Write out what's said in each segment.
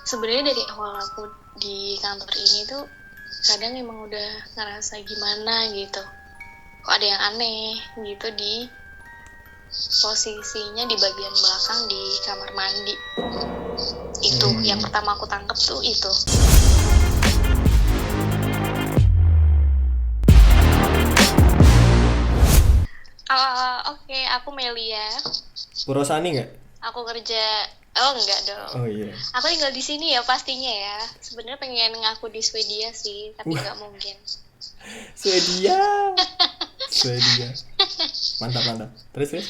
Sebenarnya dari awal aku di kantor ini tuh kadang emang udah ngerasa gimana gitu, kok ada yang aneh gitu di posisinya di bagian belakang di kamar mandi. Itu yang pertama aku tangkep tuh itu. Oke, aku Melia. Purosani nggak? Aku kerja. Oh enggak dong. Oh iya. Aku tinggal di sini ya pastinya ya. Sebenarnya pengen ngaku di Swedia sih, tapi nggak mungkin. Swedia. Swedia. Mantap. Terus?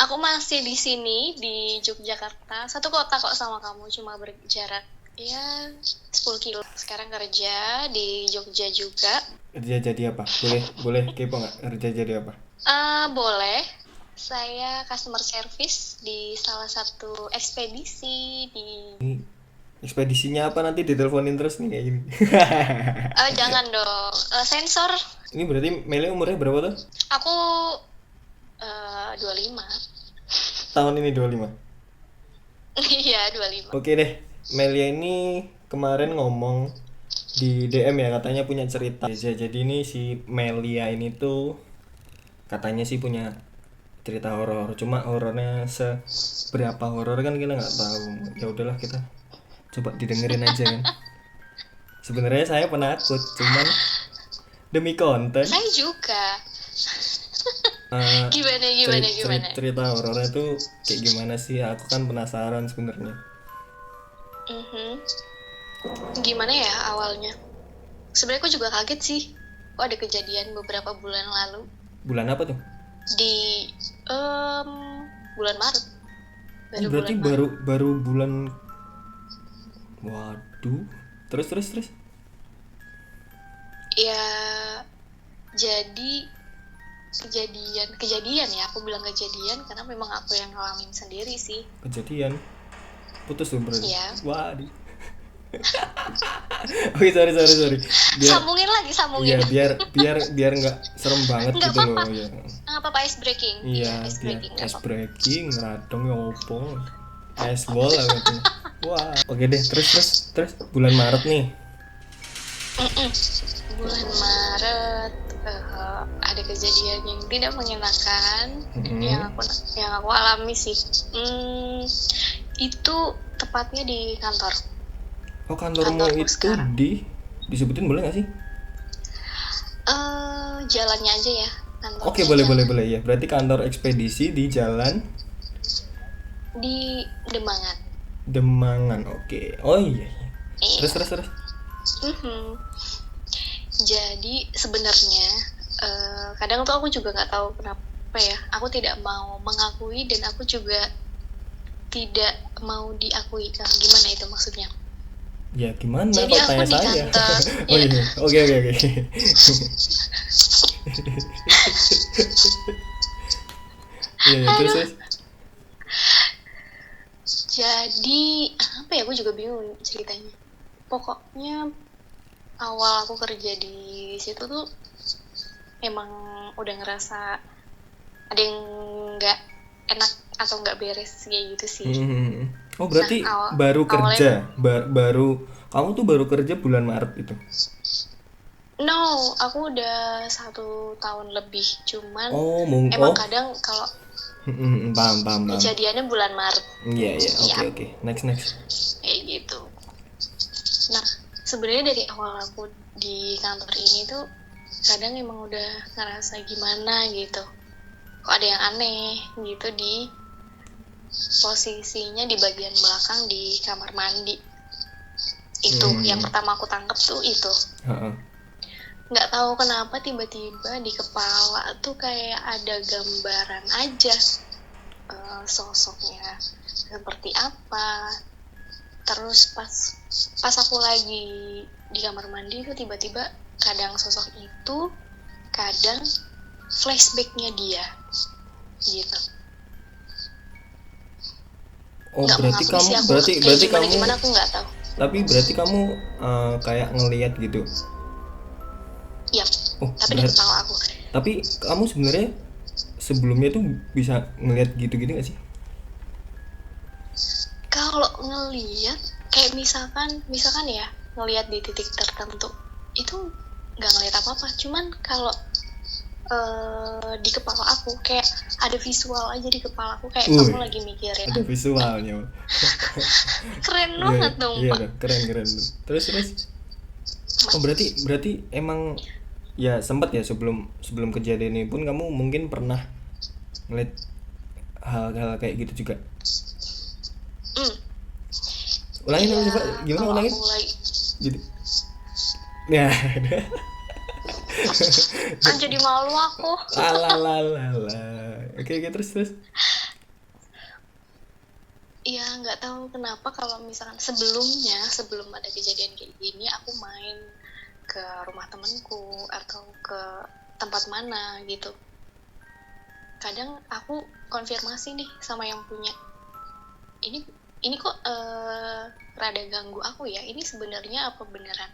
Aku masih di sini di Yogyakarta. Satu kota kok sama kamu, cuma berjarak ya 10 kilo. Sekarang kerja di Jogja juga. Kerja jadi apa? Boleh kepo nggak? Kerja jadi apa? Boleh. Saya customer service di salah satu ekspedisi di... Ekspedisinya apa, nanti diteleponin terus nih kayak gini. Jangan dong. Sensor. Ini berarti Mele umurnya berapa tuh? Aku 25. Tahun ini 25. Iya, 25. Oke deh. Melia ini kemarin ngomong di DM ya, katanya punya cerita. Jadi ini si Melia ini tuh katanya sih punya cerita horor. Cuma horornya seberapa horor kan kita nggak tahu. Ya udahlah, kita coba didengerin aja kan. Sebenarnya saya penakut, cuman demi konten. Saya juga. Gimana? Cerita horornya tuh kayak gimana sih? Aku kan penasaran sebenarnya. Gimana ya awalnya? Sebenarnya aku juga kaget sih. Kok ada kejadian beberapa bulan lalu. Bulan apa tuh? Di bulan Maret. Berarti baru bulan. Waduh. Terus. Ya, jadi kejadian ya, aku bilang kejadian karena memang aku yang ngalamin sendiri sih. Kejadian putus tuh berarti. Iya. Waduh. Oke, sorry. Sambungin. Iya, biar nggak serem banget nggak gitu apa-apa. loh ya. Nggak apa-apa, ice breaking. Iya, ice breaking, radong ya opo. Ice ball lah gitu. Wah, oke deh, terus bulan Maret nih. Bulan Maret ada kejadian yang tidak mengenakan yang aku alami sih. Itu tepatnya di kantor. Oh, kantormu itu sekarang. Disebutin boleh nggak sih? Jalannya aja ya. Oke, boleh ya. Berarti kantor ekspedisi di jalan di Demangan. Oke. Oh iya. Terus. Jadi sebenarnya kadang tuh aku juga nggak tahu kenapa ya. Aku tidak mau mengakui dan aku juga tidak mau diakui. Gimana itu maksudnya? Ya gimana? Jadi kok tanya saya? Oh iya. Oke. Iya, terus. Jadi apa ya, aku juga bingung ceritanya. Pokoknya awal aku kerja di situ tuh emang udah ngerasa ada yang nggak enak atau nggak beres kayak gitu sih. Oh, berarti baru kerja, kamu tuh baru kerja bulan Maret itu? No, aku udah 1 tahun lebih, cuman emang kadang kalau paham. kejadiannya bulan Maret. Iya, oke. Next. Kayak gitu. Nah, sebenarnya dari awal aku di kantor ini tuh kadang emang udah ngerasa gimana gitu, kok ada yang aneh gitu di posisinya di bagian belakang di kamar mandi. Itu yang pertama aku tangkep tuh itu. Nggak tahu kenapa tiba-tiba di kepala tuh kayak ada gambaran aja, sosoknya seperti apa. Terus pas aku lagi di kamar mandi tuh tiba-tiba kadang sosok itu, kadang flashbacknya dia gitu. Oh, berarti kamu gimana aku nggak tahu. Tapi berarti kamu kayak ngelihat gitu. Iya. Tapi di kepala aku. Tapi kamu sebenarnya sebelumnya tuh bisa ngelihat gitu nggak sih? Kalau ngelihat kayak misalkan ya ngelihat di titik tertentu itu nggak ngelihat apa-apa, cuman kalau di kepala aku kayak ada visual aja di kepala aku kayak kamu lagi mikirin ada visualnya. keren Iya, banget dong iya, Pak. keren. Terus oh berarti emang ya sempat ya sebelum kejadian ini pun kamu mungkin pernah ngeliat hal-hal kayak gitu juga. Ulangin Iya, coba gimana kalau ulangin aku lagi jadi ya kan jadi malu aku. oke terus Iya, nggak tahu kenapa kalau misalkan sebelum ada kejadian kayak gini aku main ke rumah temanku atau ke tempat mana gitu, kadang aku konfirmasi nih sama yang punya, ini kok rada ganggu aku ya, ini sebenarnya apa beneran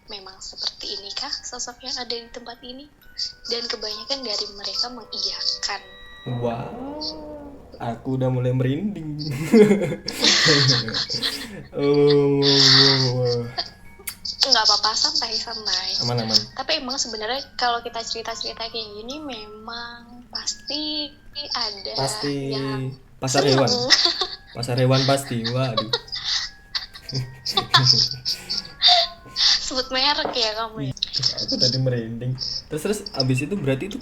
memang seperti inikah sosok yang ada di tempat ini, dan kebanyakan dari mereka mengiyakan. wow, aku udah mulai merinding. Oh, Nggak apa-apa, santai aman. tapi emang sebenarnya kalau kita cerita-cerita kayak gini memang pasti ada yang pasar seneng. hewan pasti, waduh. Sebut merek ya kamu ya. Aku tadi merinding. Terus abis itu berarti itu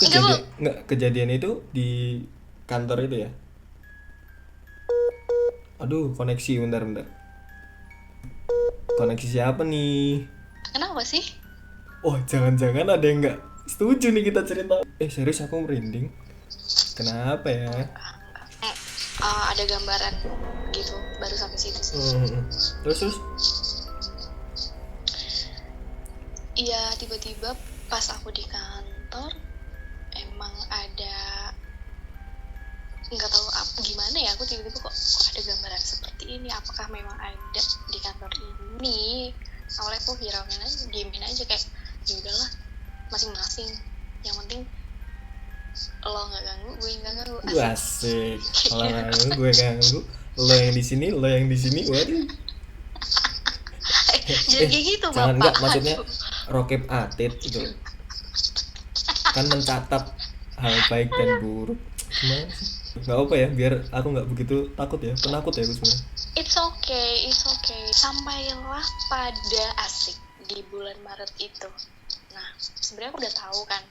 kejadian itu di kantor itu ya? Aduh, koneksi bentar. Koneksi siapa nih? Kenapa sih? Oh, jangan-jangan ada yang nggak setuju nih kita cerita. Serius aku merinding. Kenapa ya? Ada gambaran gitu baru sampai situ sih. Terus iya, tiba-tiba pas aku di kantor emang ada, nggak tahu gimana ya, aku tiba-tiba kok ada gambaran seperti ini, apakah memang ada di kantor ini. Awalnya aku hirauin aja, diemin aja kayak ya udahlah, masing-masing, yang penting lo nggak ganggu, gue nggak ganggu. Asik. Kalau nggak ganggu, gue ganggu. Lo yang di sini, waduh. Jangan kayak gitu jangan, Bapak. enggak, maksudnya Rokib Atid itu kan mencatat hal baik dan buruk. Gimana sih? Nggak apa ya, biar aku nggak begitu takut ya, penakut ya aku sebenarnya. It's okay. Sampailah pada asik di bulan Maret itu. Nah, sebenarnya aku udah tahu kan,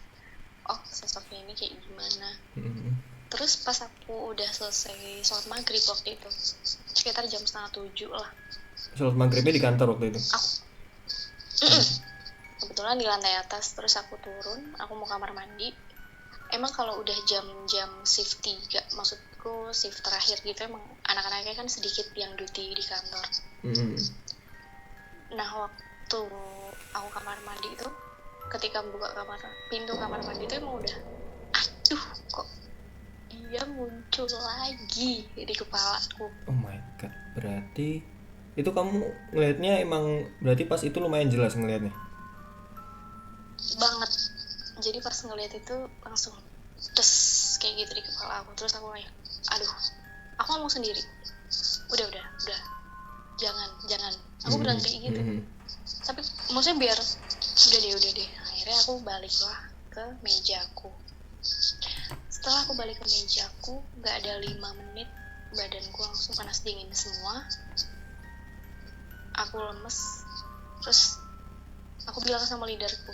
oh sosoknya ini kayak gimana. Terus pas aku udah selesai sholat maghrib waktu itu, sekitar jam 6:30 lah. Sholat maghribnya di kantor waktu itu? Kebetulan di lantai atas, terus aku turun, aku mau kamar mandi. Emang kalau udah jam-jam shift 3, maksudku shift terakhir gitu, emang anak-anaknya kan sedikit yang duty di kantor. Nah, waktu aku kamar mandi itu, ketika buka pintu kamar mandi itu emang udah, aduh kok dia muncul lagi di kepalaku. Oh my god, berarti itu kamu ngelihatnya emang berarti pas itu lumayan jelas ngelihatnya? Banget. Jadi pas ngelihat itu langsung terus kayak gitu di kepala aku. Terus aku kayak, aduh, aku ngomong sendiri, udah jangan, aku bilang kayak gitu. Tapi maksudnya biar udah deh. Akhirnya aku baliklah ke mejaku. Setelah aku balik ke mejaku, nggak ada 5 menit badanku langsung panas dingin semua. Aku lemes. Terus aku bilang sama leaderku,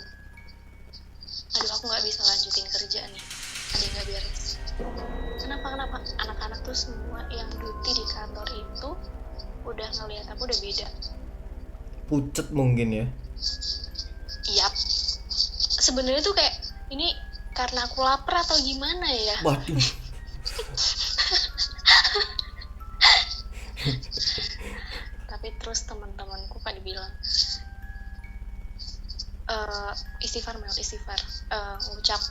aduh aku nggak bisa lanjutin kerja nih, ada yang nggak beres. Kenapa? Anak-anak tuh semua yang duty di kantor itu udah ngelihat aku udah beda. Pucet mungkin ya? Yap. Sebenarnya tuh kayak ini karena aku lapar atau gimana ya? Waduh. Tapi terus teman-temanku pada bilang, istighfar, ucap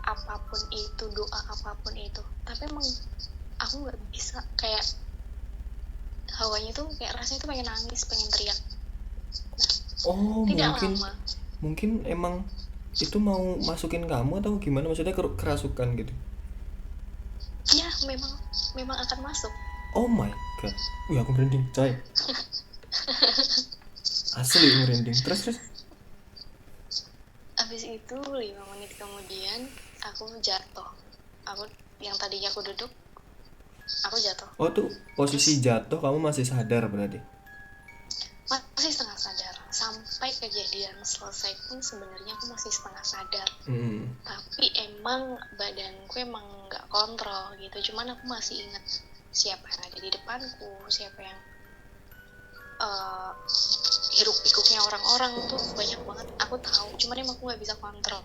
apapun itu, doa apapun itu. Tapi emang aku nggak bisa, kayak hawanya tuh kayak rasanya tuh pengen nangis, pengen teriak. Nah, tidak lama. Mungkin emang itu mau masukin kamu atau gimana, maksudnya kerasukan gitu? Ya memang akan masuk. Oh my god, aku merinding coy. Asli merinding. Terus. Habis itu 5 menit kemudian aku jatuh. Aku yang tadinya aku duduk, aku jatuh. Oh tuh posisi jatuh kamu masih sadar berarti? Masih setengah sadar. Sampai kejadian selesai pun sebenarnya aku masih setengah sadar. Tapi emang badanku emang nggak kontrol gitu. Cuman aku masih ingat siapa yang ada di depanku, siapa yang hiruk pikuknya orang-orang tuh banyak banget. Aku tahu, cuman emang aku nggak bisa kontrol.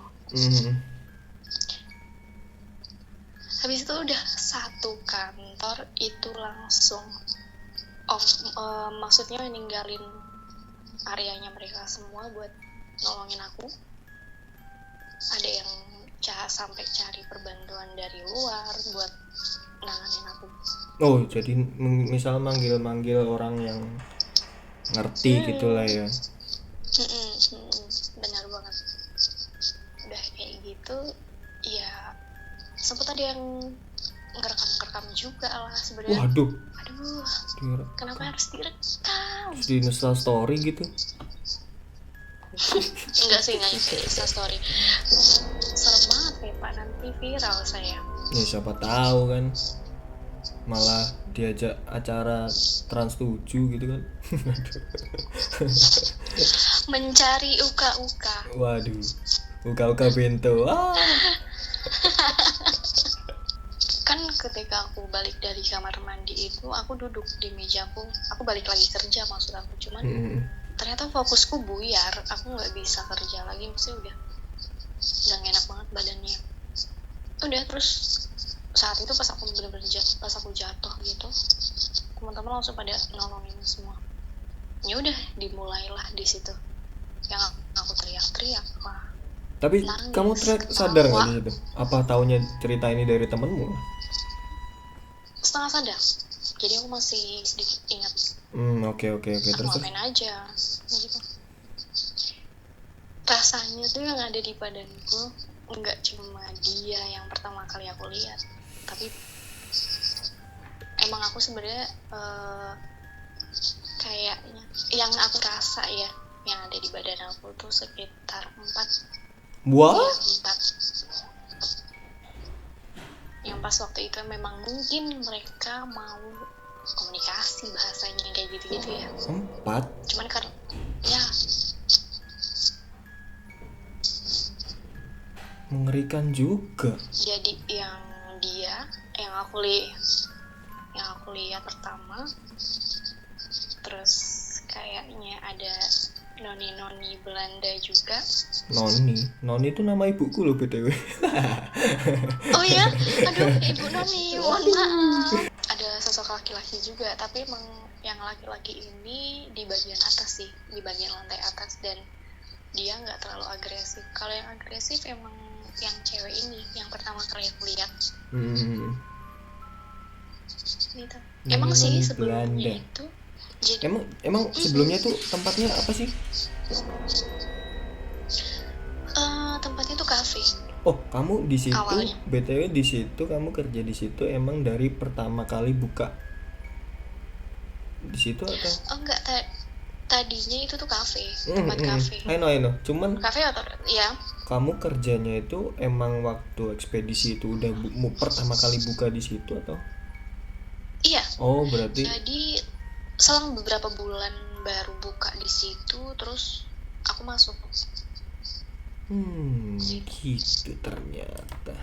Habis itu udah satu kantor itu langsung off, maksudnya ninggalin areanya mereka semua buat nolongin aku. Ada yang sampai cari perbantuan dari luar buat nanganin aku. Oh jadi misal manggil orang yang ngerti gitulah ya. Benar banget. Udah kayak gitu ya, sempet ada yang ngerekam juga lah sebenarnya. Waduh. Aduh. Kenapa harus direkam? Terus di Insta story gitu? Enggak sih, nggak Insta story. Serem banget nih Pak, nanti viral saya. Ya siapa tahu kan. Malah diajak acara Trans 7 gitu kan. Mencari uka-uka. Waduh. Uka-uka bento. Kan ketika aku balik dari kamar mandi itu, aku duduk di mejaku. Aku balik lagi kerja maksud aku. Cuman ternyata fokusku buyar. Aku nggak bisa kerja lagi. Maksudnya udah gak enak banget badannya. Udah terus saat itu pas aku bener-bener pas aku jatuh gitu, teman-teman langsung pada nolongin semua. Ya udah dimulailah di situ. Yang aku teriak-teriak lah. Tapi nangis, kamu sadar nggak di situ? Apa taunya cerita ini dari temenmu? Setengah sadar. Jadi aku masih sedikit ingat. Oke. Aku ngapain aja gitu. Rasanya tuh yang ada di badanku nggak cuma dia yang pertama kali aku lihat, tapi emang aku sebenarnya kayaknya yang aku rasa ya, yang ada di badan aku tuh sekitar 4. Wah? Ya, 4. Yang pas waktu itu memang mungkin mereka mau komunikasi bahasanya kayak gitu-gitu ya. 4? Cuman karena ya mengerikan juga. Jadi yang aku lihat pertama, terus kayaknya ada noni Belanda juga. Noni itu nama ibuku loh BTW. Oh ya, aduh ibu Noni, mohon maaf. Ada sosok laki-laki juga, tapi emang yang laki-laki ini di bagian atas sih, di bagian lantai atas, dan dia nggak terlalu agresif. Kalau yang agresif emang yang cewek ini, yang pertama kali aku lihat. Gitu. Emang sih sebelumnya itu. Jadi, emang sebelumnya tuh tempatnya apa sih? Tempatnya tuh kafe. Oh, kamu di situ awalnya. BTW di situ kamu kerja di situ emang dari pertama kali buka di situ atau? Oh enggak, tadinya itu tuh kafe, tempat kafe. I know. Cuman kafe atau ya? Kamu kerjanya itu emang waktu ekspedisi itu udah pertama kali buka di situ atau? Iya. Oh, berarti. Jadi selang beberapa bulan baru buka di situ, terus aku masuk. Gitu ternyata.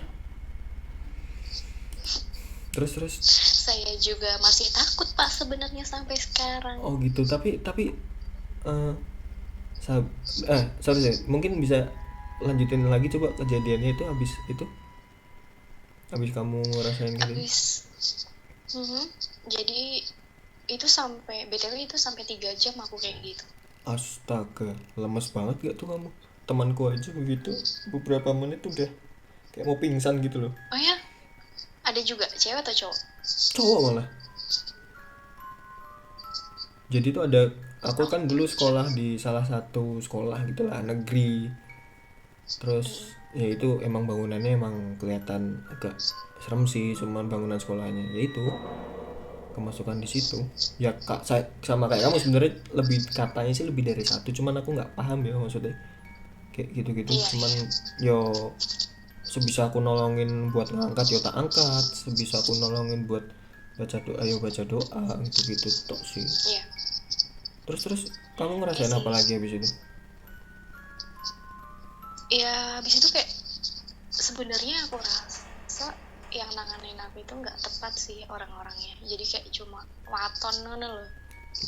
Terus. Saya juga masih takut Pak sebenarnya sampai sekarang. Oh gitu, tapi sorry, mungkin bisa lanjutin lagi coba kejadiannya itu habis kamu ngerasain gitu. Jadi itu sampai BTW itu sampai 3 jam aku kayak gitu. Astaga, lemes banget gak tuh kamu? Temanku aja begitu, beberapa menit udah kayak mau pingsan gitu loh. Oh ya? Ada juga cewek atau cowok? Cowok malah. Jadi tuh aku kan dulu sekolah di salah satu sekolah gitulah negeri. Terus ya itu emang bangunannya emang kelihatan agak serem sih, cuman bangunan sekolahnya. Ya itu kemasukan di situ. Ya kak, saya sama kayak kamu sebenarnya, lebih katanya sih lebih dari satu, cuman aku nggak paham ya maksudnya kayak gitu-gitu. Iya, Cuman iya. yo sebisa aku nolongin buat ngangkat yo tak angkat, sebisa aku nolongin buat baca doa yo baca doa, gitu-gitu tok sih. Iya, Terus kamu iya ngerasain sih. apa lagi habis itu? Ya habis itu kayak sebenarnya aku rasa yang nanganin aku itu nggak tepat sih orang-orangnya, jadi kayak cuma waton ngono loh,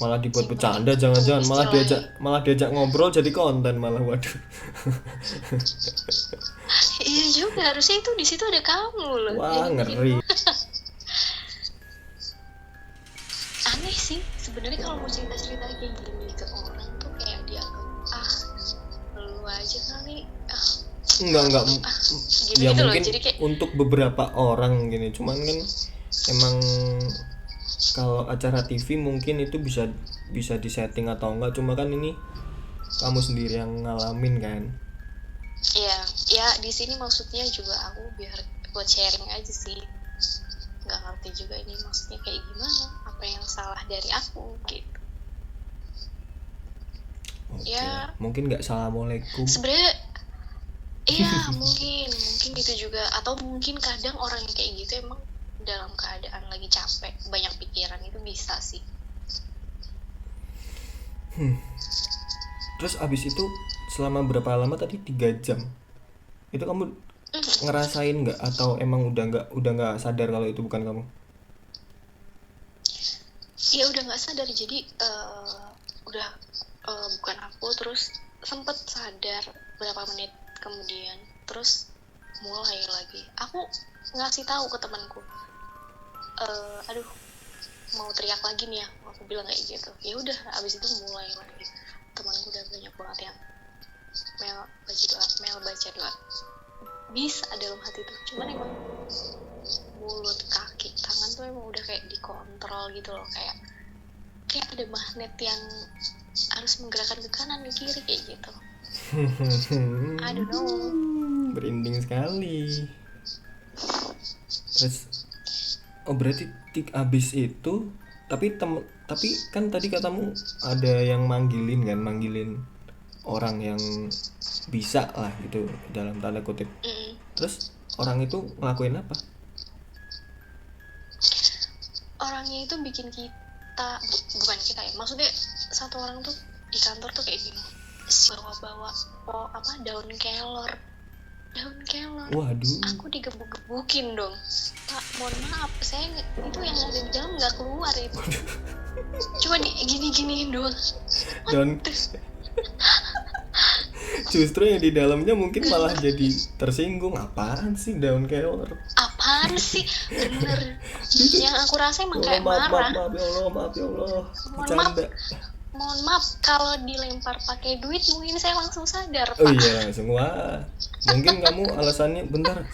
Malah dibuat sing penting bercanda, jangan-jangan istilahnya. malah diajak ngobrol jadi konten malah, waduh. Iya juga, harusnya itu di situ ada kamu loh, Wah, jadi bikin ngeri. aneh sih sebenarnya kalau mau cerita-cerita kayak gini ke orang tuh kayak dianggap lu aja kali, Enggak gitu ya gitu loh, mungkin jadi kayak untuk beberapa orang gini, cuman kan emang kalau acara TV mungkin itu bisa bisa disetting atau enggak, cuma kan ini kamu sendiri yang ngalamin kan. ya ya di sini maksudnya juga aku biar buat sharing aja sih, nggak ngerti juga ini maksudnya kayak gimana, apa yang salah dari aku gitu. Oke, Ya mungkin nggak assalamualaikum. sebenarnya iya mungkin gitu juga, atau mungkin kadang orang yang kayak gitu emang dalam keadaan lagi capek banyak pikiran, itu bisa sih. Terus abis itu selama berapa lama tadi, 3 jam itu kamu ngerasain nggak, atau emang udah nggak sadar kalau itu bukan kamu? Ya udah nggak sadar, jadi udah bukan aku, terus sempet sadar berapa menit kemudian, terus mulai lagi aku ngasih tahu ke temanku, aduh mau teriak lagi nih ya, aku bilang kayak gitu. Ya udah abis itu mulai lagi, temanku udah banyak banget yang Mel baca doa bisa dalam hati tuh, cuman emang mulut kaki tangan tuh emang udah kayak dikontrol gitu loh, kayak ada magnet yang harus menggerakkan ke kanan ke kiri kayak gitu. I don't know. Berinding sekali. Terus berarti abis itu, tapi kan tadi katamu ada yang manggilin orang yang bisa lah gitu dalam tanda kutip. Terus orang itu ngelakuin apa? Orangnya itu bikin kita, bukan kita ya, maksudnya satu orang tuh di kantor tuh kayak gini, bawa daun kelor. Waduh. Aku digebuk-gebukin dong, Pak mohon maaf saya itu yang ada di dalam nggak keluar itu, cuma gini-giniin doang. Dan justru yang di dalamnya mungkin malah jadi tersinggung. Apaan sih daun kelor? Apaan sih, bener. Yang aku rasa emang kayak maaf marah. maaf ya Allah, bercanda. Mohon maaf kalau dilempar pakai duit mungkin saya langsung sadar, Pak. Oh iya langsung, wah mungkin kamu alasannya bentar,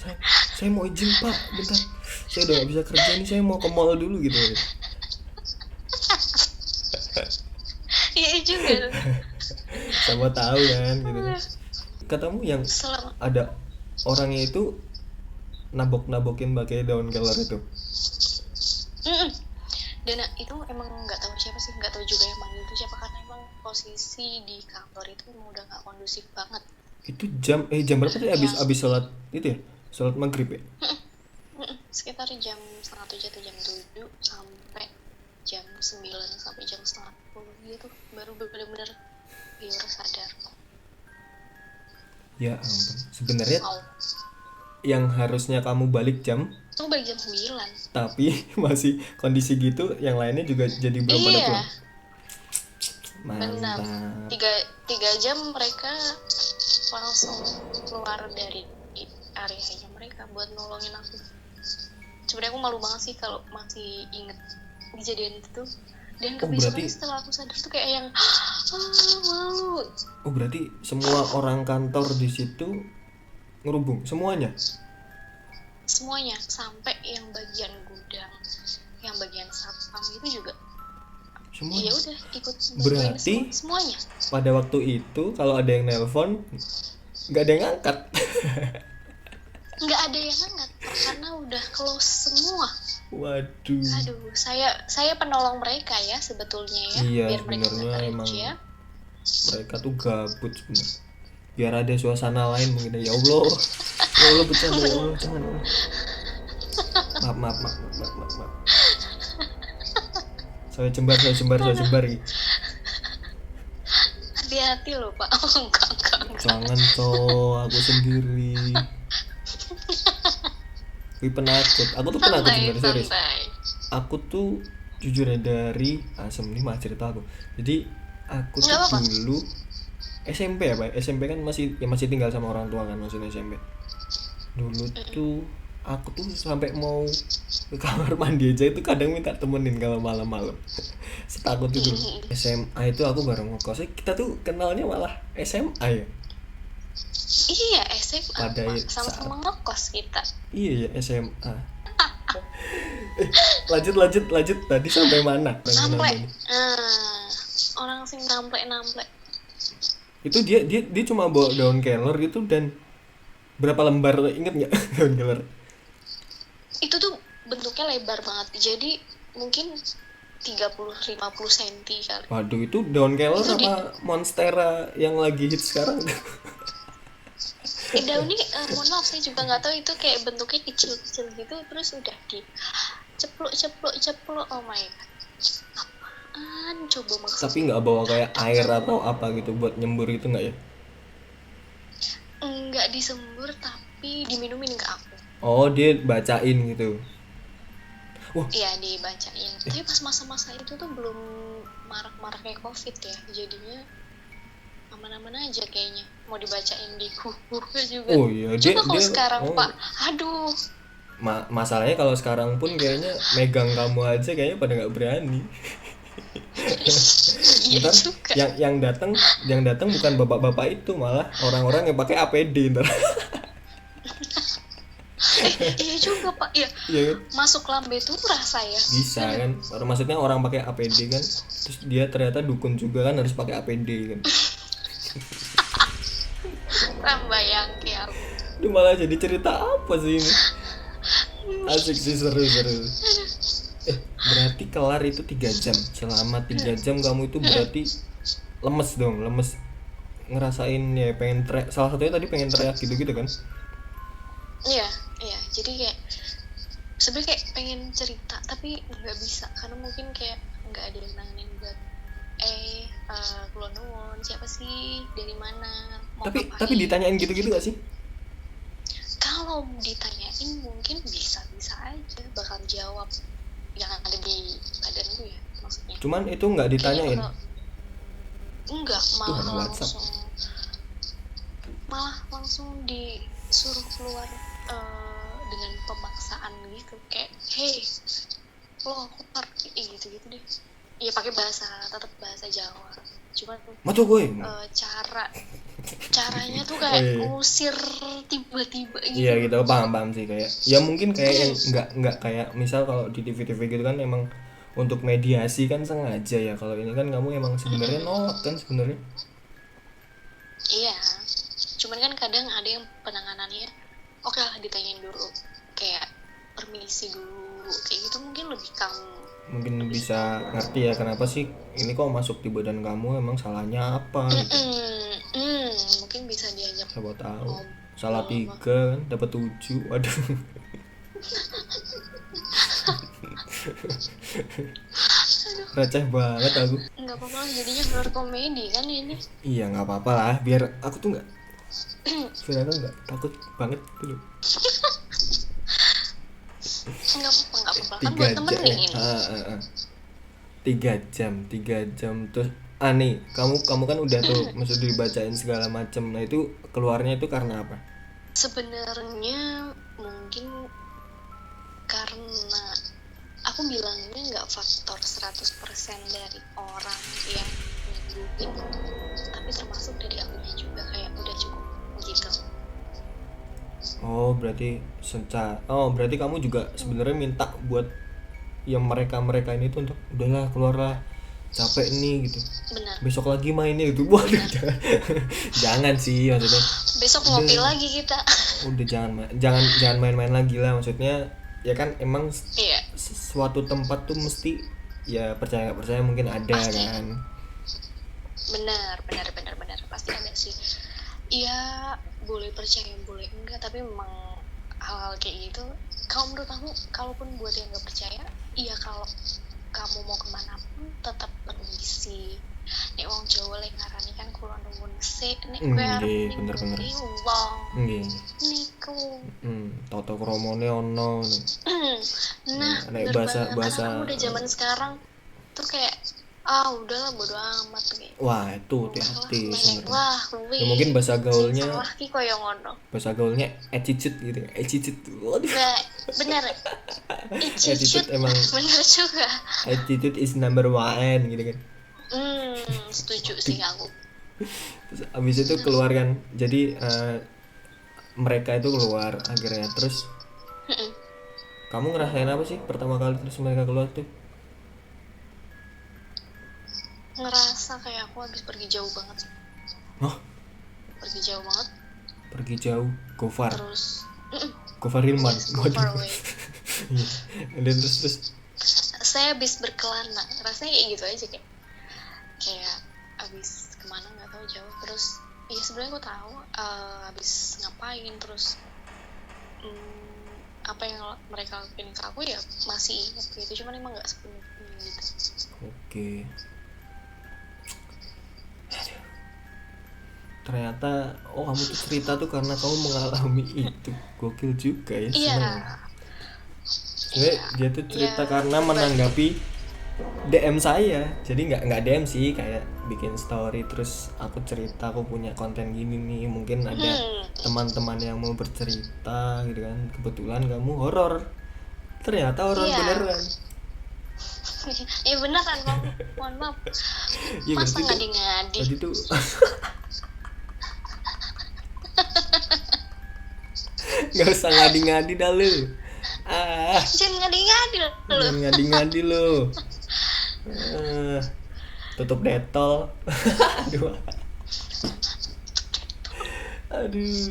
saya mau izin Pak, bentar saya udah gak bisa kerja nih, saya mau ke mall dulu gitu. Iya juga. Sama tahu kan gitu. Katamu yang ada orangnya itu nabok-nabokin pakai daun kelor itu. Dan itu emang nggak tahu siapa sih, nggak tahu juga yang manggil itu siapa, karena emang posisi di kantor itu emang udah nggak kondusif banget. Itu jam berapa tadi, abis sholat itu ya, sholat maghrib ya? Sekitar jam 6:30 atau jam 7 sampai jam 9 sampai jam 9:30 gitu baru benar-benar pure sadar. Ya ampun, sebenarnya yang harusnya kamu balik jam 9 tapi masih kondisi gitu, yang lainnya juga jadi belum pada pulang. Mantap. 3 jam mereka langsung keluar dari areanya mereka buat nolongin aku. Sebenarnya aku malu banget sih kalau masih inget kejadian itu, dan kebesokannya setelah aku sadar tuh kayak yang malu. Berarti semua orang kantor di situ ngerubung semuanya sampai yang bagian gudang, yang bagian satpam itu juga semuanya. Iya udah ikut. Berarti semuanya pada waktu itu kalau ada yang nelpon nggak ada yang ngangkat. nggak ada yang hangat Pak, karena udah close semua. Waduh. Aduh, saya penolong mereka ya sebetulnya ya, Iya, biar mereka nggak sebenarnya emang kerja. mereka tuh gabut sebenarnya. Biar ada suasana lain mungkin. Ya Allah. Ya Allah, bercanda ya Allah, jangan. Maaf. Saya jembar. Hati-hati loh Pak. Oh, enggak. Jangan toh, aku sendiri. Wih, penakut. Aku tuh penakut sebenarnya, serius. Santai. Aku tuh jujur ya dari asem ini mah cerita aku. Jadi aku tuh Nggak apa-apa. dulu SMP ya Pak. SMP kan masih tinggal sama orang tua kan, maksudnya SMP. Dulu tuh aku tuh sampai mau ke kamar mandi aja itu kadang minta temenin kalau malam-malam. Setakut itu. SMA itu aku bareng ngekos. Kita tuh kenalnya malah SMA ya. Iya, SMA Pada Pak. Sama-sama ngekos kita. Iya ya, SMA. Lanjut tadi sampai mana? Namplek. Orang sing namplek. Itu dia cuma bawa daun kelor gitu dan berapa lembar, inget nggak? Daun kelor Itu tuh bentuknya lebar banget. Jadi mungkin 30-50 cm kali. waduh, itu daun kelor Itu apa monstera yang lagi hits sekarang? Daun ini mohon maaf saya juga nggak tahu itu kayak bentuknya kecil-kecil gitu, terus udah di ceplok. Oh my god. Apaan coba maksudnya? Tapi nggak bawa kayak air atau apa gitu buat nyembur itu nggak ya? Nggak disembur tapi diminumin ke aku. Oh, dia bacain gitu. Wah, Iya dibacain. Tapi pas masa-masa itu tuh belum marak-maraknya COVID ya, jadinya aman-aman aja kayaknya. Mau dibacain di kuku juga. oh iya, Coba kalau dia sekarang oh, Pak, aduh. masalahnya kalau sekarang pun kayaknya megang kamu aja kayaknya pada nggak berani. Iya Ntar juga. yang datang bukan bapak-bapak itu, malah orang-orang yang pakai APD ntar. Iya juga Pak. Iya. Iya kan? Masuk lambe turah saya. Bisa kan? Maksudnya orang pakai APD kan, terus dia ternyata dukun juga kan harus pakai APD kan. Rambayang ya. Ini malah jadi cerita apa sih ini? Asik sih, seru. Berarti kelar itu 3 jam. Selama 3 jam kamu itu berarti lemes dong, ngerasain ya pengen teriak. Salah satunya tadi pengen teriak gitu kan? Iya. Jadi kayak sebenarnya kayak pengen cerita tapi nggak bisa karena mungkin kayak nggak ada yang nanganin buat Kulon nuwun, siapa sih, dari mana, mau Tapi ngapain. ditanyain gitu gak sih? Kalau ditanyain mungkin bisa aja bakal jawab yang ada di badan gue ya, maksudnya. Cuman itu nggak ditanyain. Enggak, malah langsung disuruh keluar dengan pemaksaan gitu, kayak hey lo keluar gitu deh. Iya pakai tetap bahasa Jawa, cuman Matu gue. caranya tuh kayak ngusir tiba-tiba gitu. Iya gitu, paham sih, kayak ya mungkin kayak yang nggak kayak misal kalau di TV gitu kan emang untuk mediasi kan sengaja ya. Kalau ini kan kamu emang sebenarnya nolak kan sebenarnya. Iya, cuman kan kadang ada yang penanganannya oke lah ditanyain dulu, kayak permisi dulu kayak gitu, mungkin lebih kamu Mungkin bisa ngerti ya kenapa sih ini kok masuk di badan kamu, emang salahnya apa gitu. Mungkin bisa diajak Siapa tahu salah 3 kan dapat 7. Waduh. Receh banget aku. Nggak apa-apa lah, jadinya horror komedi kan ini. Iya nggak apa-apa lah, biar aku tuh nggak takut banget dulu. Nggak apa-apa kan buat temenin ini. 3 jam terus nih kamu kan udah tuh maksud dibacain segala macam. Nah itu keluarnya itu karena apa? Sebenarnya mungkin karena aku bilangnya nggak faktor 100% dari orang yang nyembuhin, tapi termasuk dari akunya juga, kayak udah cukup gitu. Oh berarti berarti kamu juga sebenarnya minta buat yang mereka ini tuh untuk udahlah keluarlah, capek nih gitu. Benar. Besok lagi mainnya gitu. Waduh, jangan sih, maksudnya Besok Udah. ngopi lagi kita. Udah jangan main-main lagi lah, maksudnya ya kan emang Iya, suatu tempat tuh mesti ya percaya nggak percaya mungkin ada pasti. kan. Benar, pasti ada sih. Iya, boleh percaya boleh enggak, tapi memang hal-hal kayak gitu, kalau menurut aku, kalaupun buat yang nggak percaya, iya, kalau kamu mau kemana pun tetap permisi. Nek wong Jawa lek ngarani kan kula nuwun sik, nek kowe arep Nggih, ning bener-bener. ngendi wong Nggih. niku. Tata kramane ono. Nah, Nek bener bahasa banget. bahasa Anak-anak udah zaman sekarang tuh kayak udahlah bodo amat kayak. wah itu Lah, hati-hati menek sebenarnya. lah kuwi. Ya mungkin bahasa Sing gaulnya salah ki koyo ngono. attitude gitu. Attitude. Waduh. Nah, bener. Attitude emang Bener juga. attitude is number one gitu kan. Setuju sih aku. Terus abis itu keluar kan. Jadi mereka itu keluar akhirnya. Terus Mm-mm. kamu ngerasain apa sih pertama kali terus mereka keluar tuh? Ngerasa kayak aku habis pergi jauh banget sih. Hah? Pergi jauh banget. Pergi jauh, Gofar. Terus Gofar Hilman. yes, go far away. Dan terus Saya habis berkelana. Rasanya kayak gitu aja, kayak habis kemana nggak tahu, jauh. Terus ya sebenarnya aku tahu habis ngapain, terus apa yang mereka lakuin ke aku ya masih ingat gitu, cuman emang nggak sepenuhnya gitu. oke. Ternyata kamu tuh cerita tuh karena kamu mengalami itu. Gokil juga ya. Iya. Sebenarnya dia tuh cerita Iya, karena menanggapi DM saya. Jadi nggak DM sih, kayak bikin story terus aku cerita aku punya konten gini nih, mungkin ada teman-teman yang mau bercerita gitu kan. Kebetulan kamu horor. Ternyata horor Iya. beneran. Iya beneran, mohon maaf. Iya, Masa berarti ngadi-ngadi? Tadi tuh nggak usah ngadi-ngadi dah lu. Jangan ngadi-ngadi loh. Jangan ngadi-ngadi lu. Tutup detol. Aduh.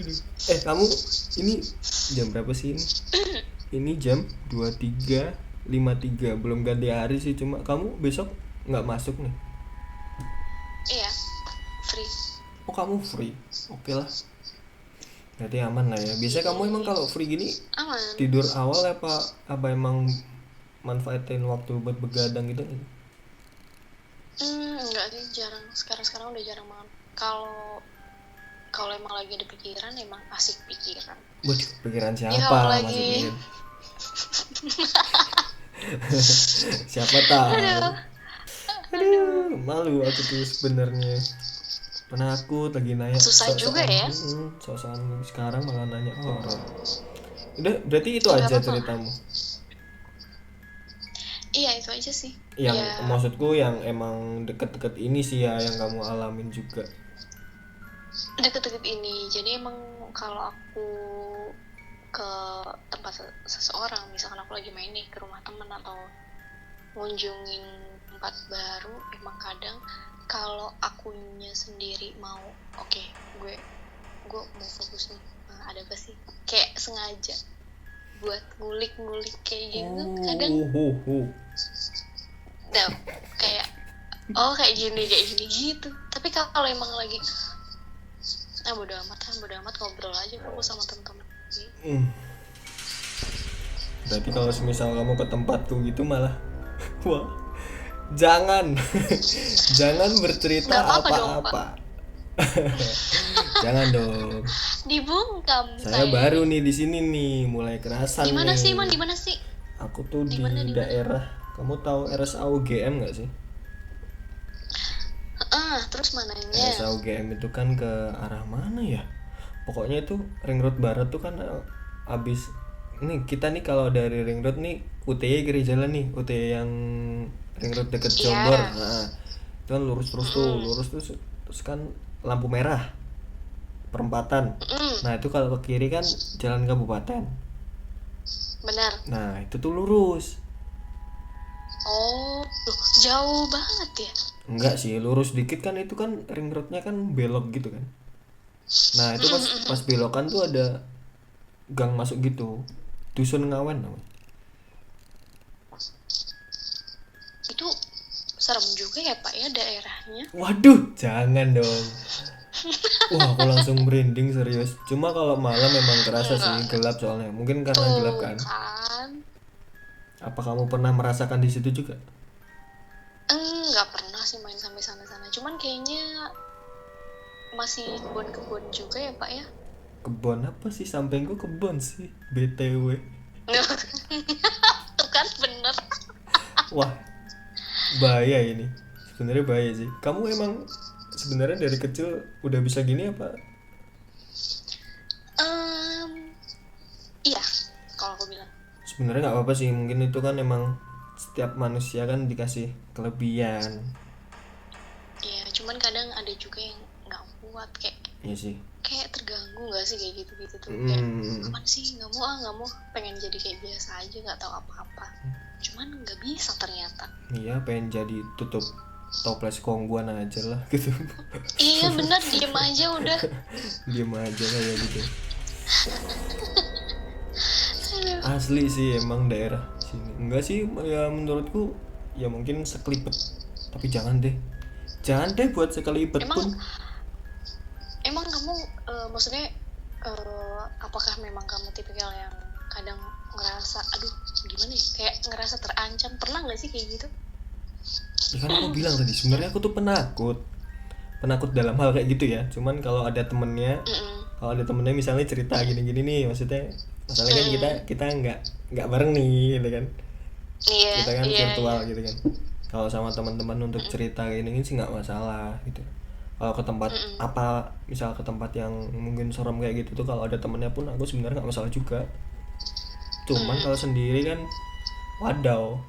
Kamu ini jam berapa sih ini? Ini jam 23.53. Belum ganti hari sih, cuma kamu besok nggak masuk nih. Iya, free. Oh, kamu free. Oke lah. Berarti aman lah ya. Biasanya kamu emang kalau free gini Aman. tidur awal apa emang manfaatin waktu buat begadang gitu? Enggak sih, jarang. Sekarang udah jarang banget. Kalau emang lagi ada pikiran, emang asik pikiran. Buat pikiran siapa Ya, apalagi. maksudnya? Siapa tahu. Aduh, malu aku tuh sebenarnya. Penakut lagi nanya. Susah juga ya. Sosokan sekarang malah nanya horor. Udah, berarti itu Nggak aja apa-apa. ceritamu. Iya, itu aja sih. Yang Ya, maksudku yang emang deket-deket ini sih ya yang kamu alamin juga. deket-deket ini. Jadi emang kalau aku ke tempat seseorang, misalkan aku lagi main nih ke rumah temen atau ngunjungin tempat baru, emang kadang kalau akunya sendiri mau gue mau fokus nih, ada apa sih, kayak sengaja buat ngulik-ngulik kayak gitu. Kadang nah, kayak kayak gini gitu. Tapi kalau emang lagi bodo amat ngobrol aja fokus sama temen-temen. Berarti kalau semisal kamu ke tempatku gitu malah wah, jangan bercerita Nggak apa-apa dong, apa-apa. Jangan dong. Dibungkam Saya baru nih di sini nih, mulai kerasan. Dimana nih. Di mana sih? Aku tuh di Dimana? daerah. Kamu tahu RSA UGM nggak sih? Terus mananya? RSA UGM itu kan ke arah mana ya? Pokoknya itu Ring Road Barat tuh kan abis nih kita nih kalau dari Ring Road nih UTY kiri jalan nih, UTY yang Ring Road deket Jombor. Nah, itu kan lurus terus kan lampu merah perempatan. Nah itu kalau ke kiri kan jalan kabupaten. Benar. Nah itu tuh lurus. Oh, jauh banget ya? Enggak sih, lurus dikit kan, itu kan ring roadnya kan belok gitu kan. Nah itu pas belokan tuh ada gang masuk gitu, dusun Ngawen namanya. Itu serem juga ya Pak ya daerahnya. Waduh, jangan dong. Wah, aku langsung merinding serius. Cuma kalau malam memang kerasa sih Enggak. gelap soalnya. Mungkin karena gelap Tuh kan. kan. Apa kamu pernah merasakan di situ juga? Enggak pernah sih main sampai sana-sana. Cuman kayaknya masih kebun-kebun juga ya Pak ya. Kebon apa sih? Sampingku kebon sih. BTW. Tuh kan bener. Wah, bahaya ini. Sebenarnya bahaya sih. Kamu emang sebenarnya dari kecil udah bisa gini apa? Iya, kalau aku bilang. Sebenarnya nggak apa-apa sih. Mungkin itu kan emang setiap manusia kan dikasih kelebihan. Iya, cuman kadang ada juga yang nggak kuat Iya sih. kayak terganggu nggak sih kayak gitu-gitu tuh. Kayak Hmm, apaan sih, nggak mau, pengen jadi kayak biasa aja, nggak tahu apa-apa. Cuman nggak bisa ternyata. iya pengen jadi tutup toples kongguan aja lah gitu. Iya bener, diem aja udah. Diem aja kayak gitu. Aduh. Asli sih emang daerah sini. Enggak sih ya menurutku ya mungkin sekelipet. Tapi jangan deh. Jangan deh buat sekelipet Emang pun. emang kamu maksudnya apakah memang kamu tipikal yang kadang ngerasa aduh gimana ya, kayak ngerasa terancam, pernah nggak sih kayak gitu? Ya kan aku bilang tadi sebenarnya aku tuh penakut. Penakut dalam hal kayak gitu ya. Cuman kalau ada temennya, Mm-mm. kalau ada temennya misalnya cerita gini-gini nih, maksudnya masalahnya kan kita nggak bareng nih gitu kan. Iya, Kita kan iya, virtual iya. gitu kan. Kalau sama teman-teman untuk Mm-mm. cerita gini sih nggak masalah gitu. Kalau ke tempat Mm-mm. apa, misal ke tempat yang mungkin serem kayak gitu tuh, kalau ada temennya pun aku sebenarnya nggak masalah juga. Cuman kalau Mm-mm. sendiri kan, wadaw,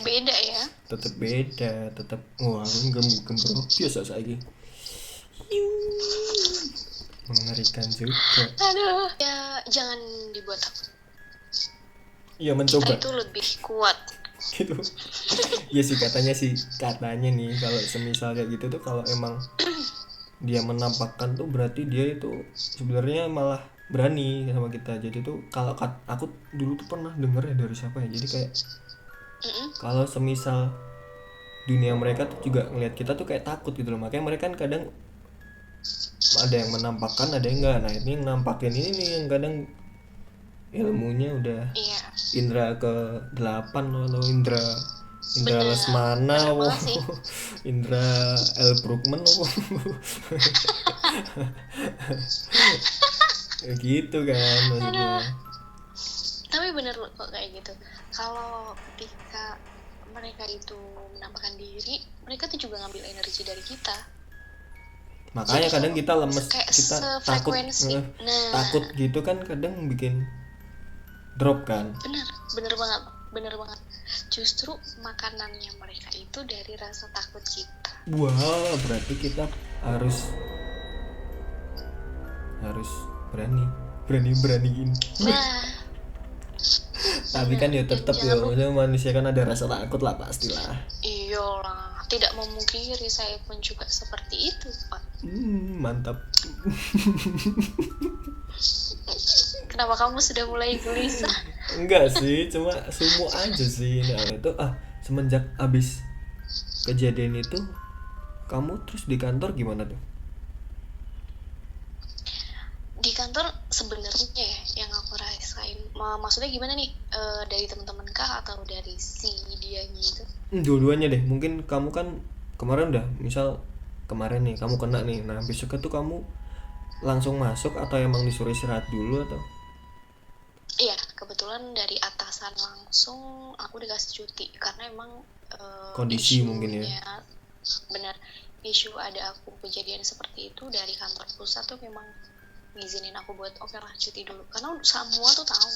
Beda ya. tetap beda, tetap wah biasa lagi, mengerikan juga. Aduh, ya jangan dibuat takut. Iya Kita mencoba itu lebih kuat. gitu. Iya sih katanya nih kalau semisal kayak gitu tuh kalau emang dia menampakkan tuh berarti dia itu sebenarnya malah berani sama kita. Jadi tuh kalau aku dulu tuh pernah denger ya dari siapa ya, jadi kayak Mm-mm. kalau semisal dunia mereka tuh juga ngelihat kita tuh kayak takut gitu loh, makanya mereka kan kadang ada yang menampakkan ada yang enggak. Nah ini yang nampakin ini nih yang kadang ilmunya udah Iya, indra ke 8 atau indra Indra bener, Lesmana bener wow. banget sih. Indra L. Brookman wow. Ya gitu kan maksudnya. Aduh, tapi bener loh kok kayak gitu. Kalau ketika mereka itu menampakkan diri, mereka tuh juga ngambil energi dari kita. Jadi Makanya kadang kalau kita lemes, kayak kita takut sefrekuensi, nah takut gitu kan kadang bikin drop kan. bener, bener banget, bener banget. Justru makanannya mereka itu dari rasa takut kita. Wah berarti kita harus harus beraniin. Nah, Tapi kan ya dan tetap ya jangan lupa, maksudnya manusia kan ada rasa takut lah pastilah. iyalah, tidak memungkiri saya pun juga seperti itu, Pak. Mantap. Kenapa kamu sudah mulai gelisah? Enggak sih, cuma sumu aja sih ini itu semenjak abis kejadian itu kamu terus di kantor gimana tuh? Di kantor sebenarnya ya, yang aku rasain, maksudnya gimana nih, dari teman-teman kah atau dari si dia gitu? Dua-duanya deh. Mungkin kamu kan kemarin udah, misal kemarin nih kamu kena nih. Nah, besoknya tuh kamu langsung masuk atau emang disuruh istirahat dulu atau Iya, kebetulan dari atasan langsung aku dikasih cuti karena emang kondisi mungkin ya. isunya benar, isu ada aku kejadian seperti itu dari kantor pusat tuh memang ngizinin aku buat oke lah cuti dulu karena semua tuh tahu.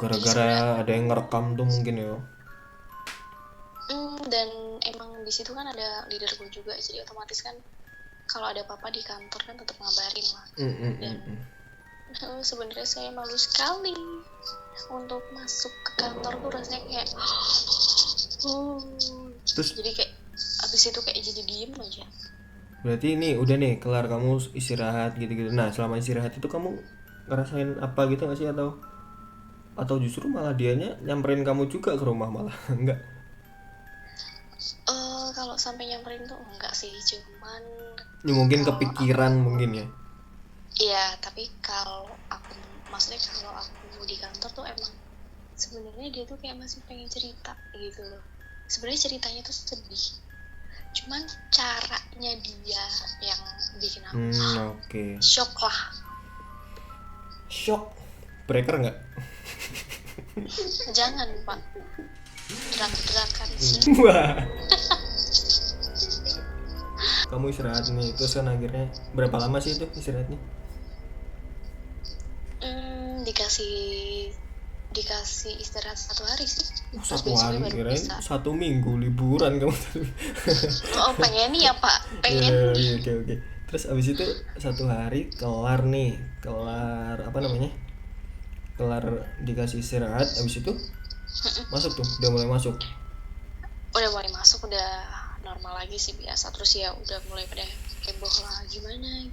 Gara-gara ada yang ngerekam tuh mungkin ya. Dan emang di situ kan ada leaderku juga, jadi otomatis kan kalau ada apa-apa di kantor kan tetap ngabarin lah. Dan sebenarnya saya malu sekali untuk masuk ke kantor tuh rasanya kayak Terus jadi kayak abis itu kayak jadi diem aja. Berarti ini udah nih kelar kamu istirahat gitu-gitu. Nah, selama istirahat itu kamu ngerasain apa gitu gak sih, atau justru malah dianya nyamperin kamu juga ke rumah malah? Enggak. Kalau sampai nyamperin tuh enggak sih, cuman Ya, mungkin kalau kepikiran mungkin ya. iya, tapi kalau aku, maksudnya kalau aku di kantor tuh emang sebenarnya dia tuh kayak masih pengen cerita gitu loh. Sebenarnya ceritanya tuh sedih, cuman caranya dia yang bikin aku Oke. shock lah. Shock. Breaker nggak? Jangan pak, gerak-gerakan sih. Wah. Kamu istirahat nih, terus kan akhirnya berapa lama sih itu istirahatnya? Dikasih istirahat 1 hari sih. Terus 1 hari, besoknya baru kirain bisa. 1 minggu liburan kamu tadi. Oh pengen nih ya pak, pengen Ya, nih. oke. Terus abis itu 1 hari kelar nih, kelar apa namanya? Kelar dikasih istirahat, abis itu masuk tuh, udah mulai masuk. Udah mulai masuk, udah normal lagi sih biasa. Terus ya udah mulai pada heboh lah, gimana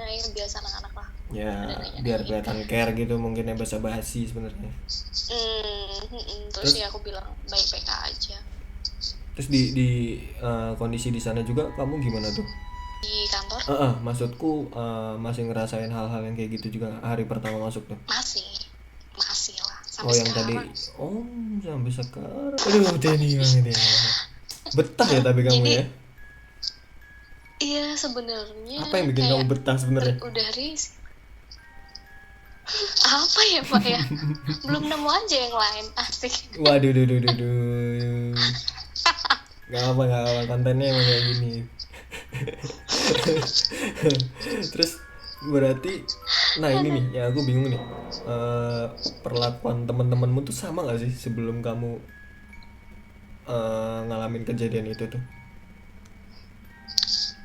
ya biasa anak-anak lah. Ya, Pada nanya-nanya. biar kelihatan care gitu mungkin ya, basa-basi sebenarnya. Terus ya aku bilang baik-baik aja. Terus di kondisi di sana juga kamu gimana tuh? Di kantor Maksudku masih ngerasain hal-hal yang kayak gitu juga hari pertama masuk tuh. masih lah Oh, sampai yang tadi. sekarang. Oh, sampai sekarang. Aduh, Denny banget ya. Betah ya tapi kamu Jadi ya. iya sebenarnya Apa yang bikin kamu kayak betah sebenarnya? udah risih. Apa ya pak ya, belum nemu aja yang lain. Asik. Waduh, duh. Gak apa, kontennya emang kayak gini. Terus berarti, nah ini nih, ya aku bingung nih. Perlakuan teman-temanmu tuh sama gak sih sebelum kamu ngalamin kejadian itu tuh?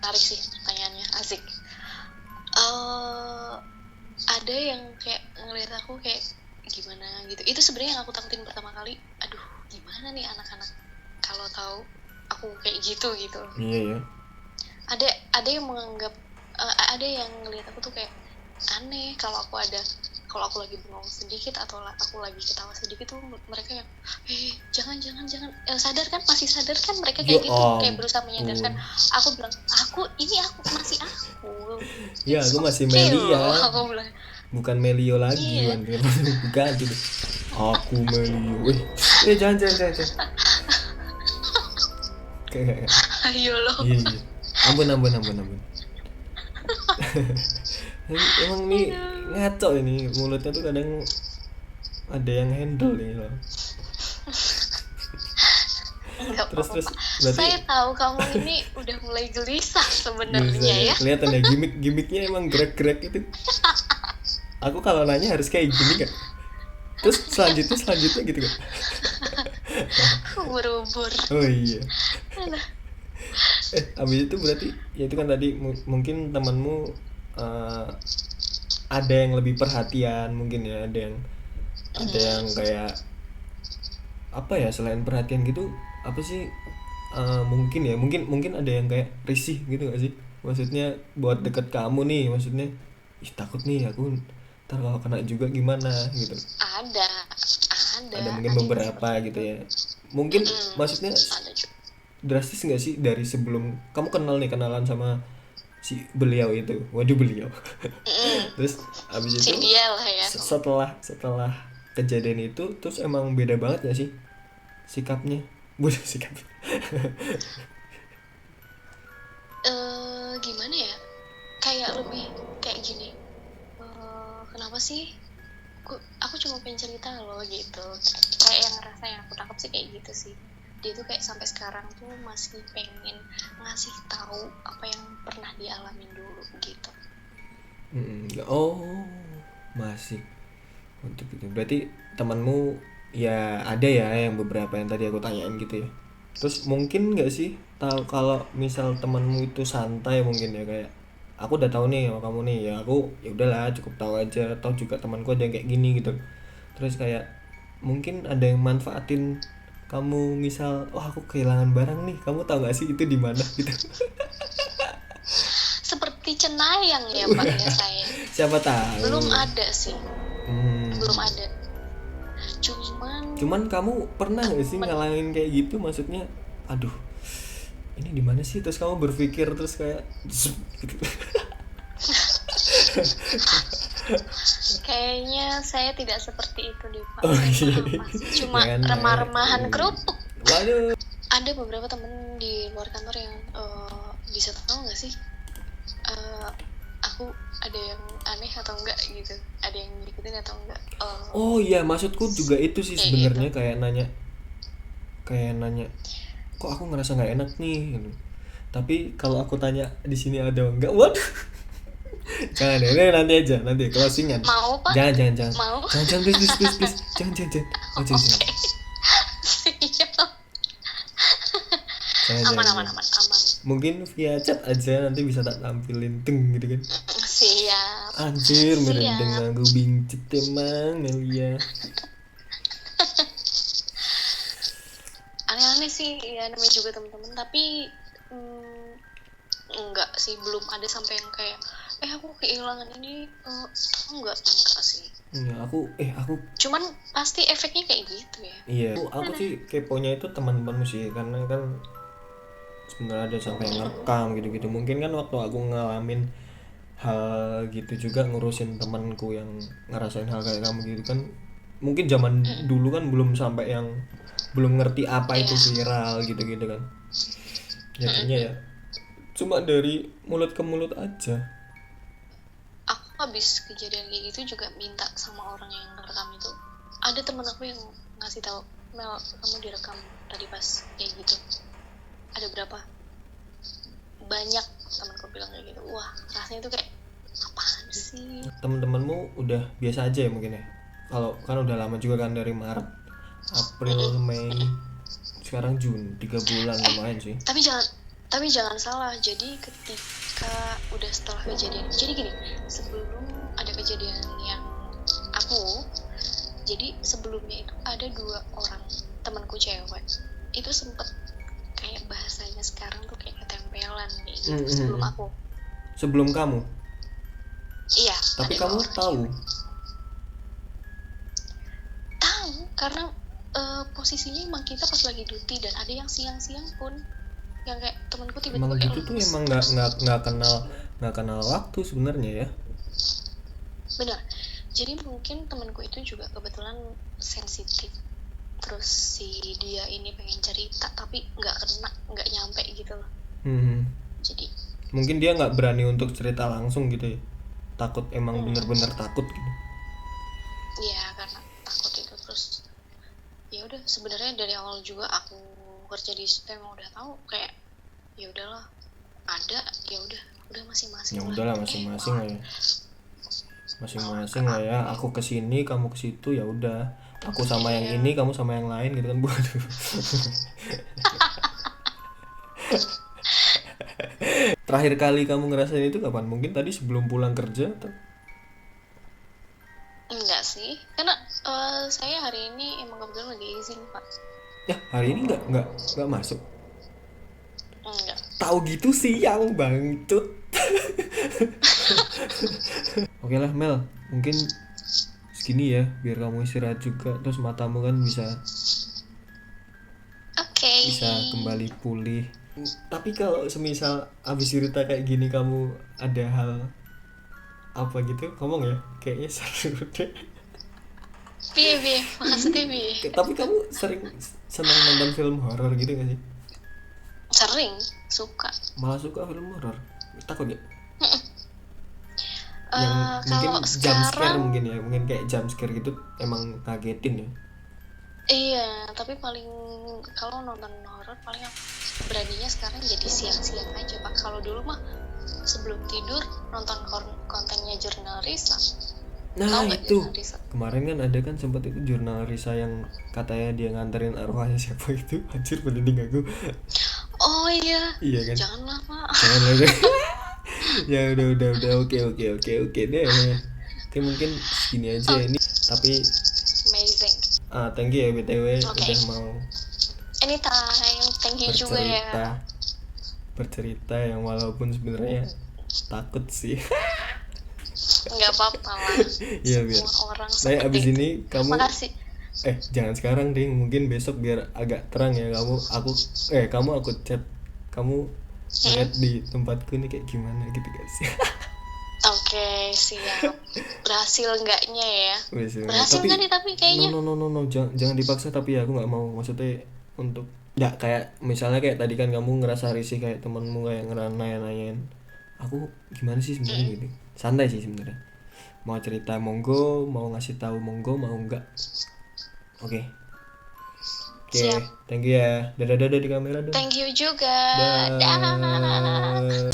Menarik sih pertanyaannya, asik. Ada yang kayak ngeliat aku kayak gimana gitu. Itu sebenarnya yang aku takutin pertama kali. Aduh, gimana nih anak-anak kalau tahu aku kayak gitu. Iya ya. Ada yang menganggap, ada yang ngeliat aku tuh kayak aneh kalau aku lagi bengong sedikit atau aku lagi ketawa sedikit tuh mereka yang jangan sadar kan, masih sadar kan, mereka kayak gitu, kayak berusaha menyadarkan. Aku bilang aku masih aku. Ya, aku masih Okay Melia. loh, aku bilang. Bukan Melio lagi, Iya. bukan gitu. Aku Melio. Jangan. Kayak Ayo lo. iya. Ampun. Emang nih ngaco ini, mulutnya tuh kadang ada yang handle nih loh. Enggak Terus apa-apa. berarti Saya tahu kamu ini udah mulai gelisah sebenarnya ya. kelihatan ya gimmicknya emang gerak-gerak itu. Aku kalau nanya harus kayak gini kan. Terus selanjutnya gitu kan. Ubur-ubur. Oh iya. Abis itu berarti ya itu kan tadi mungkin temanmu ada yang lebih perhatian mungkin ya, ada yang kayak apa ya, selain perhatian gitu apa sih, mungkin ada yang kayak risih gitu gak sih, maksudnya buat deket kamu nih, maksudnya takut nih aku ntar kalau kena juga gimana gitu. Ada Mungkin beberapa gitu ya, mungkin maksudnya drastis nggak sih dari sebelum kamu kenalan sama si beliau itu, beliau. Terus abis itu dia lah ya. setelah kejadian itu terus emang beda banget gak sih sikapnya? Gimana ya, kayak lebih kayak gini, kenapa sih aku cuma pengen cerita loh gitu, kayak yang ngerasa yang aku tangkap sih kayak gitu sih. Dia tuh kayak sampai sekarang tuh masih pengen ngasih tahu apa yang pernah dialamin dulu gitu. Oh, masih untuk itu. Berarti temanmu ya ada ya yang beberapa yang tadi aku tanyain gitu ya. Terus mungkin nggak sih tahu kalau misal temanmu itu santai mungkin ya, kayak aku udah tahu nih sama kamu nih, ya aku ya udahlah cukup tahu aja, tahu juga temanku ada yang kayak gini gitu. Terus kayak mungkin ada yang manfaatin kamu, misal aku kehilangan barang nih, kamu tahu nggak sih itu di mana gitu. cenayang ya Pak ya saya. Siapa tahu. Belum ada sih, Hmm. belum ada. Cuman kamu pernah nggak sih ngalamin kayak gitu? Maksudnya, aduh, ini di mana sih? Terus kamu berpikir terus kayak gitu. Kayaknya saya tidak seperti itu deh Pak. Oh, Saya iya. mah masih cuma Jangan, remah-remahan kerupuk. Waduh. Ada beberapa temen di luar kantor yang bisa tahu nggak sih aku ada yang aneh atau enggak gitu, ada yang ngikutin atau enggak. Oh iya, maksudku juga itu sih Kayak sebenarnya gitu. kayak nanya, kok aku ngerasa nggak enak nih gitu. Tapi kalau aku tanya di sini ada enggak, waduh. Jangan deh, ini nanti closingan. Mau Pak? Jangan. Mau? Jangan please. Jangan. Oh, jangan. Siap. Jangan. Aman. Mungkin via chat aja nanti bisa tak tampilin gitu kan. Siap. Anjir, merendeng aku bincit emang Melia. Aneh-aneh sih ya, namanya juga teman-teman, tapi enggak sih, belum ada sampai yang kayak aku kehilangan ini. Enggak sih. Ya, aku Cuman pasti efeknya kayak gitu ya. iya. Aku sih keponya itu teman-temanmu sih, karena kan sebenarnya ada sampai yang ngerekam gitu-gitu. Mungkin kan waktu aku ngalamin hal gitu juga ngurusin temanku yang ngerasain hal kayak kamu gitu kan, mungkin zaman dulu kan belum sampai yang belum ngerti apa itu viral gitu-gitu kan, jadinya ya cuma dari mulut ke mulut aja. Aku habis kejadian kayak gitu juga minta sama orang yang ngerekam itu. Ada temen aku yang ngasih tahu, Mel, kamu direkam tadi pas kayak gitu. Ada berapa banyak temanku bilang kayak gitu. Wah, rasanya tuh kayak apaan sih. Teman-temanmu udah biasa aja ya mungkin ya, kalau kan udah lama juga kan, dari Maret, April, Mei, sekarang Juni, 3 bulan lumayan sih. Tapi jangan salah. Jadi ketika udah setelah kejadian, jadi gini, sebelum ada kejadian yang aku, jadi sebelumnya itu ada 2 orang temanku cewek itu sempet kayak bahasanya sekarang tuh kayak ketempelan kayak gitu. Sebelum aku. Sebelum kamu? Iya. Tapi kamu tahu karena posisinya emang kita pas lagi duty, dan ada yang siang-siang pun yang kayak temanku tiba-tiba emang kayak gitu tuh lemes. emang nggak kenal waktu sebenarnya ya. Benar. Jadi mungkin temanku itu juga kebetulan sensitif. Terus si dia ini pengen cerita tapi nggak nyampe gitu loh. Jadi mungkin dia nggak berani untuk cerita langsung gitu ya, takut, emang bener-bener takut gitu. Iya, karena takut itu. Terus ya udah, sebenarnya dari awal juga aku kerja di situ emang udah tahu kayak ya udahlah, ada ya udah masing-masing. Ya udahlah masing-masing lah ya. Masing-masing lah ya. Aku kesini, kamu ke situ, ya udah. Aku sama yang ini, kamu sama yang lain gitu kan. Waduh. Terakhir kali kamu ngerasain itu kapan? Mungkin tadi sebelum pulang kerja atau? Enggak sih, karena saya hari ini emang kebetulan lagi izin Pak. Ya hari ini nggak masuk. Enggak. Tahu gitu siang bangcut. Oke lah Mel, mungkin segini ya, biar kamu istirahat juga, terus matamu kan bisa kembali pulih. Tapi kalau semisal abis cerita kayak gini kamu ada hal apa gitu, ngomong ya, kayaknya seru deh. Piye, maksudnya piye? Tapi kamu senang nonton film horor gitu gak sih? Sering, suka. Malah suka film horor? Takut ya? Yang mungkin kalau jump scare sekarang mungkin ya, mungkin kayak jump scare gitu emang kagetin ya. Iya, tapi paling kalau nonton horor paling aku beraninya sekarang jadi siang-siang aja Pak. Kalau dulu mah sebelum tidur nonton kontennya Jurnal Risa. Nah itu kemarin kan ada kan sempat itu Jurnal Risa yang katanya dia nganterin arwahnya siapa itu, anjir merinding aku. Oh iya kan, janganlah Pak. Ya udah oke deh. Oke, mungkin segini aja ini, tapi amazing. Thank you ya BTW udah mau anytime. Thank you juga ya bercerita yang walaupun sebenarnya takut sih. Nggak apa-apa lah. Iya biar. Semua orang Nah abis seperti itu. ini kamu Makasih. jangan sekarang ding, mungkin besok biar agak terang ya kamu aku chat kamu lihat di tempatku ini kayak gimana gitu guys. Oke, siap. Berhasil enggaknya ya? Berhasil. Berhasil nggak nih tapi kayaknya? No, jangan dipaksa, tapi aku nggak mau, maksudnya untuk nggak kayak misalnya kayak tadi kan kamu ngerasa risih kayak temenmu kayak nanya-nanyain aku gimana sih sebenarnya gitu. Santai sih sebenarnya, mau cerita monggo, mau ngasih tahu monggo, mau enggak. Oke. Siap. Thank you ya. Dadah di kamera dong. Thank you juga. Dah. Dah.